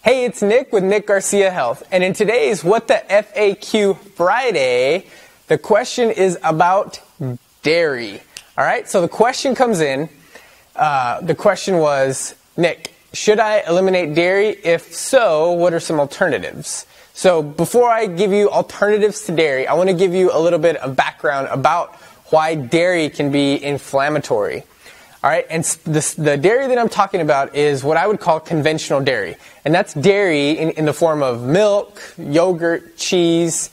Hey, it's Nick with Nick Garcia Health, and in today's What the FAQ Friday, the question is about dairy. All right, so the question comes in. The question was, Nick, should I eliminate dairy? If so, what are some alternatives? So before I give you alternatives to dairy, I want to give you a little bit of background about why dairy can be inflammatory. All right, and the dairy that I'm talking about is what I would call conventional dairy. And that's dairy in the form of milk, yogurt, cheese,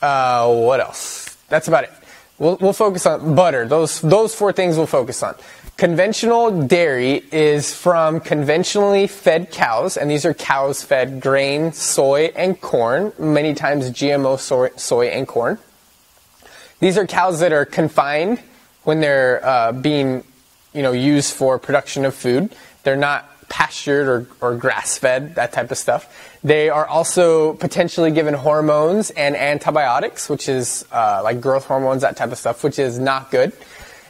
what else? That's about it. We'll focus on butter. Those four things we'll focus on. Conventional dairy is from conventionally fed cows, and these are cows fed grain, soy, and corn, many times GMO soy and corn. These are cows that are confined when they're being used for production of food. They're not pastured or grass-fed, that type of stuff. They are also potentially given hormones and antibiotics, which is like growth hormones, that type of stuff, which is not good.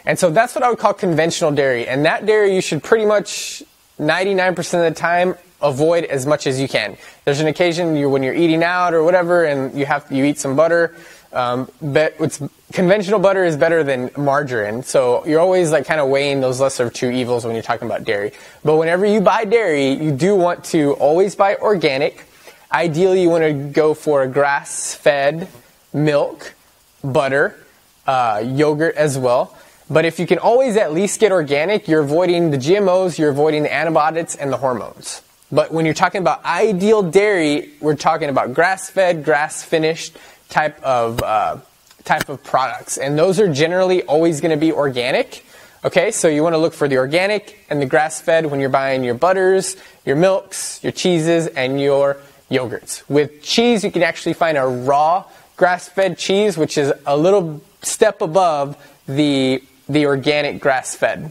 And so that's what I would call conventional dairy. And that dairy you should pretty much 99% of the time avoid as much as you can. There's an occasion when you're eating out or whatever and you eat some butter. But conventional butter is better than margarine, so you're always kind of weighing those lesser of two evils when you're talking about dairy. But whenever you buy dairy, you do want to always buy organic. Ideally, you want to go for a grass-fed milk, butter, yogurt as well. But if you can always at least get organic, you're avoiding the GMOs, you're avoiding the antibiotics and the hormones. But when you're talking about ideal dairy, we're talking about grass-fed, grass-finished type of products, and those are generally always going to be organic. Okay, so you want to look for the organic and the grass-fed when you're buying your butters, your milks, your cheeses, and your yogurts. With cheese, you can actually find a raw grass-fed cheese, which is a little step above the organic grass-fed.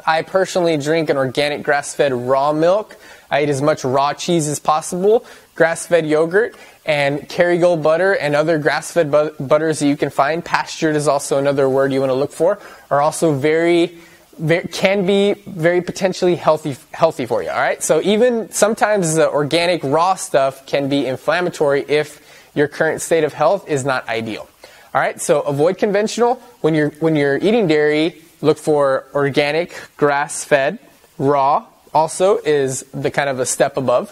I personally drink an organic grass-fed raw milk. I eat as much raw cheese as possible, grass-fed yogurt, and Kerrygold butter and other grass-fed butters that you can find. Pastured is also another word you want to look for. Are also can be very potentially healthy for you. All right. So even sometimes the organic raw stuff can be inflammatory if your current state of health is not ideal. All right. So avoid conventional when you're eating dairy. Look for organic, grass-fed, raw. Also is the kind of a step above.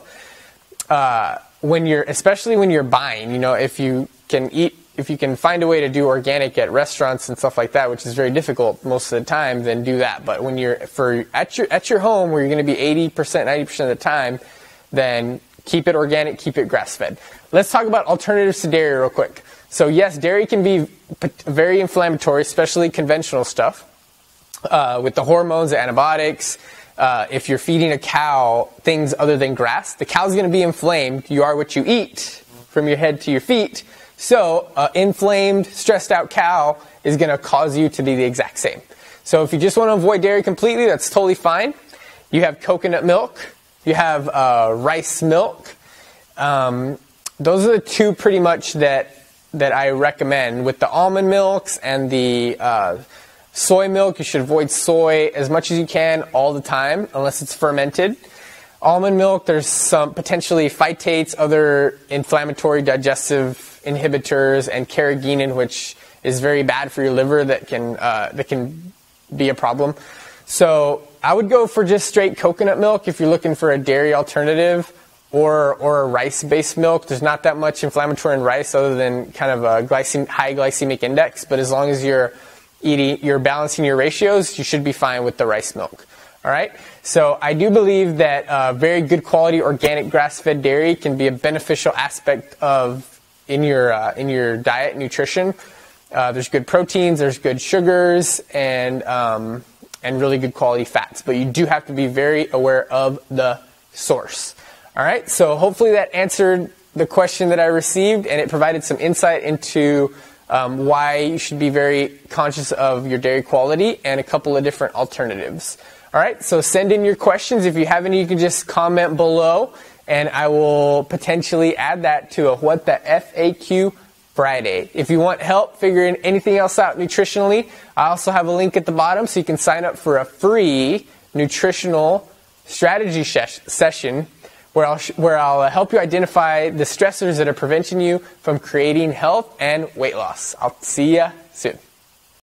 Especially when you're buying, if you can find a way to do organic at restaurants and stuff like that, which is very difficult most of the time, then do that. But when you're at your home where you're going to be 80%, 90% of the time, then keep it organic, keep it grass-fed. Let's talk about alternatives to dairy real quick. So yes, dairy can be very inflammatory, especially conventional stuff, with the hormones, the antibiotics. If you're feeding a cow things other than grass, the cow's going to be inflamed. You are what you eat from your head to your feet. So inflamed, stressed out cow is going to cause you to be the exact same. So if you just want to avoid dairy completely, that's totally fine. You have coconut milk. You have rice milk. Those are the two pretty much that I recommend. With the almond milks and the soy milk, you should avoid soy as much as you can all the time, unless it's fermented. Almond milk, there's some potentially phytates, other inflammatory digestive inhibitors, and carrageenan, which is very bad for your liver, that can be a problem. So I would go for just straight coconut milk if you're looking for a dairy alternative, or a rice-based milk. There's not that much inflammatory in rice other than kind of a high glycemic index, but as long as you're balancing your ratios, you should be fine with the rice milk. All right. So I do believe that very good quality organic grass-fed dairy can be a beneficial aspect in your diet and nutrition. There's good proteins, there's good sugars, and really good quality fats. But you do have to be very aware of the source. All right. So hopefully that answered the question that I received, and it provided some insight into why you should be very conscious of your dairy quality and a couple of different alternatives. All right, so send in your questions. If you have any, you can just comment below, and I will potentially add that to a What the FAQ Friday. If you want help figuring anything else out nutritionally, I also have a link at the bottom so you can sign up for a free nutritional strategy session where I'll help you identify the stressors that are preventing you from creating health and weight loss. I'll see you soon.